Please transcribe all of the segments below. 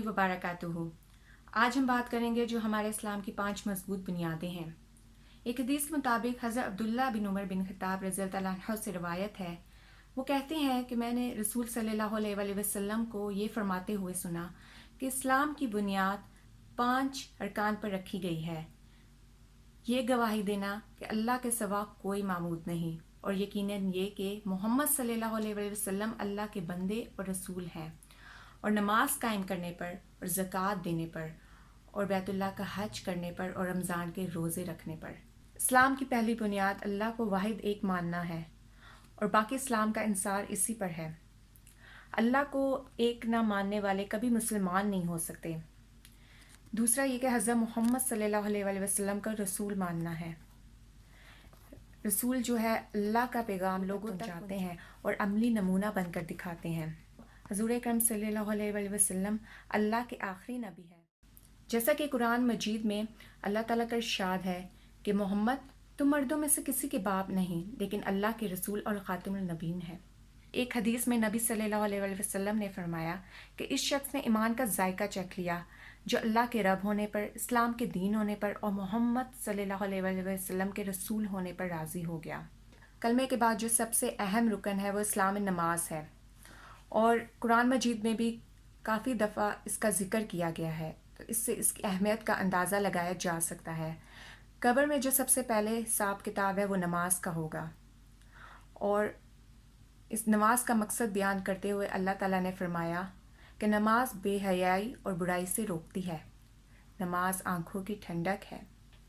वबरकातुहू। आज हम बात करेंगे जो हमारे इस्लाम की 5 मजबूत बुनियादें हैं। एक हदीस के मुताबिक हज़रत अब्दुल्ला बिन उमर बिन खत्ताब रज़ियल्लाहु अन्हु से रिवायत है, वो कहते हैं कि मैंने रसूल सल्लल्लाहु अलैहि वसल्लम को ये फरमाते हुए सुना कि इस्लाम की बुनियाद 5 अरकान पर रखी गई है। ये गवाही देना कि अल्लाह के सिवा कोई माबूद नहीं और यकीनन ये कि मोहम्मद सल्लल्लाहु अलैहि वसल्लम अल्लाह के बंदे और रसूल हैं, और नमाज कायम करने पर और ज़कात देने पर और बैतुल्लाह का हज करने पर और रमज़ान के रोज़े रखने पर। इस्लाम की पहली बुनियाद अल्लाह को वाहिद एक मानना है और बाकी इस्लाम का इंसार इसी पर है। अल्लाह को एक ना मानने वाले कभी मुसलमान नहीं हो सकते। दूसरा ये कि हज़रत मोहम्मद सल्लल्लाहु अलैहि वसल्लम का रसूल मानना है। रसूल जो है अल्लाह का पैगाम लोगों तक पहुंचाते हैं और अमली नमूना बनकर दिखाते हैं। हज़ूर अकरम सल्लल्लाहु अलैहि वसल्लम अल्लाह के आखिरी नबी हैं। जैसा कि कुरान मजीद में अल्लाह ताला का इरशाद है कि मोहम्मद तुम मर्दों में से किसी के बाप नहीं, लेकिन अल्लाह के रसूल और ख़ातिमुल नबीन हैं। एक हदीस में नबी सल्लल्लाहु अलैहि वसल्लम ने फरमाया कि इस शख्स ने ईमान का जायका चख लिया जो अल्लाह के रब होने पर, इस्लाम के दीन होने पर और मोहम्मद सल्लल्लाहु अलैहि वसल्लम के रसूल होने पर राज़ी हो गया। कलमे के बाद जो सबसे अहम रुकन है वो इस्लाम में नमाज है और कुरान मजीद में भी काफ़ी दफ़ा इसका ज़िक्र किया गया है, तो इससे इसकी अहमियत का अंदाज़ा लगाया जा सकता है। कब्र में जो सबसे पहले हिसाब किताब है वो नमाज का होगा और इस नमाज का मकसद बयान करते हुए अल्लाह ताला ने फरमाया कि नमाज बेहयाई और बुराई से रोकती है, नमाज आँखों की ठंडक है।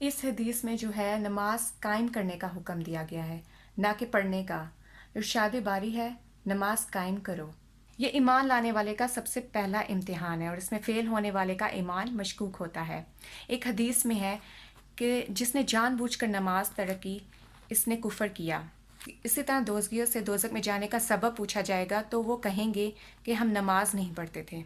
इस हदीस में जो है नमाज कायम करने का हुक्म दिया गया है, ना कि पढ़ने का। इरशाद बारी है, नमाज कायम करो। ये ईमान लाने वाले का सबसे पहला इम्तिहान है और इसमें फ़ेल होने वाले का ईमान मशकूक होता है। एक हदीस में है कि जिसने जानबूझकर नमाज तर्क की इसने कुफर किया। इसी तरह दोज़गियों से दोज़ख में जाने का सबब पूछा जाएगा तो वो कहेंगे कि हम नमाज नहीं पढ़ते थे।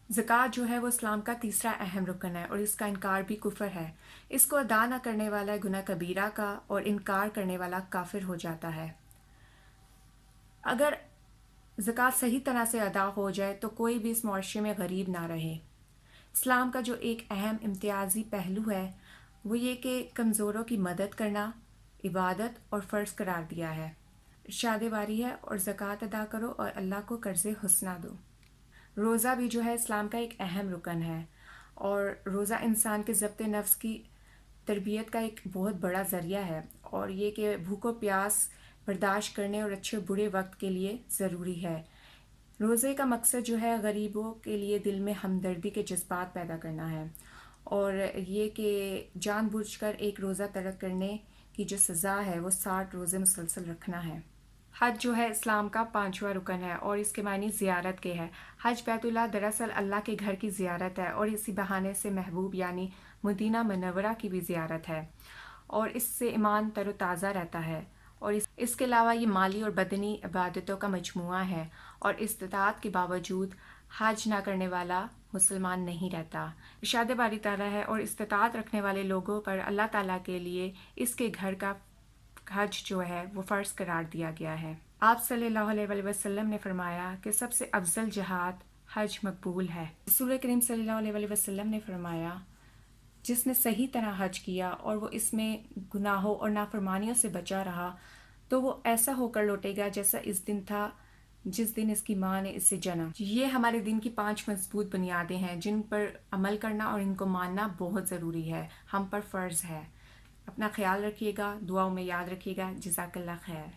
ज़कात जो है वो इस्लाम का तीसरा अहम रुकन है और इसका इनकार भी कुफर है। इसको अदा न करने वाला गुनाह कबीरा का और इनकार करने वाला काफिर हो जाता है। अगर ज़कात सही तरह से अदा हो जाए तो कोई भी इस मुआशरे में गरीब ना रहे। इस्लाम का जो एक अहम इम्तियाज़ी पहलू है वो ये कि कमज़ोरों की मदद करना इबादत और फ़र्ज़ करार दिया है। इरशाद बारी है, और ज़कात अदा करो और अल्लाह को कर्ज़े हुस्ना दो। रोज़ा भी जो है इस्लाम का एक अहम रुकन है और रोज़ा इंसान के ज़ब्त नफ्स की तरबियत का एक बहुत बड़ा ज़रिया है और ये कि भूख और प्यास बर्दाश्त करने और अच्छे बुरे वक्त के लिए ज़रूरी है। रोज़े का मकसद जो है गरीबों के लिए दिल में हमदर्दी के जज्बात पैदा करना है और ये कि जानबूझकर एक रोज़ा तर्क करने की जो सज़ा है वो 60 रोज़े मुसलसल रखना है। हज जो है इस्लाम का 5वां रुकन है और इसके मानी ज़ियारत के है। हज बैतुल्लाह दरअसल अल्लाह के घर की ज़ियारत है और इसी बहाने से महबूब यानी मदीना मनव्वरा की भी ज़ियारत है और इससे ईमान तरोताज़ा रहता है और इसके अलावा ये माली और बदनी इबादतों का मजमुआ है और इस्तिताअत के बावजूद हज ना करने वाला मुसलमान नहीं रहता। इरशाद बारी ताला है, और इस्तिताअत रखने वाले लोगों पर अल्लाह ताला के लिए इसके घर का हज जो है वो फ़र्ज़ करार दिया गया है। आप सल्लल्लाहु अलैहि वसल्लम ने फरमाया कि सबसे अफजल जिहाद हज मकबूल है। रसूल करीम सल्लल्लाहु अलैहि वसल्लम ने फरमाया जिसने सही तरह हज किया और वो इसमें गुनाहों और नाफरमानियों से बचा रहा तो वो ऐसा होकर लौटेगा जैसा इस दिन था जिस दिन इसकी माँ ने इसे जना। ये हमारे दिन की 5 मजबूत बुनियादें हैं जिन पर अमल करना और इनको मानना बहुत ज़रूरी है, हम पर फ़र्ज़ है। अपना ख्याल रखिएगा, दुआओं में याद रखिएगा। जज़ाकल्लाह खैर।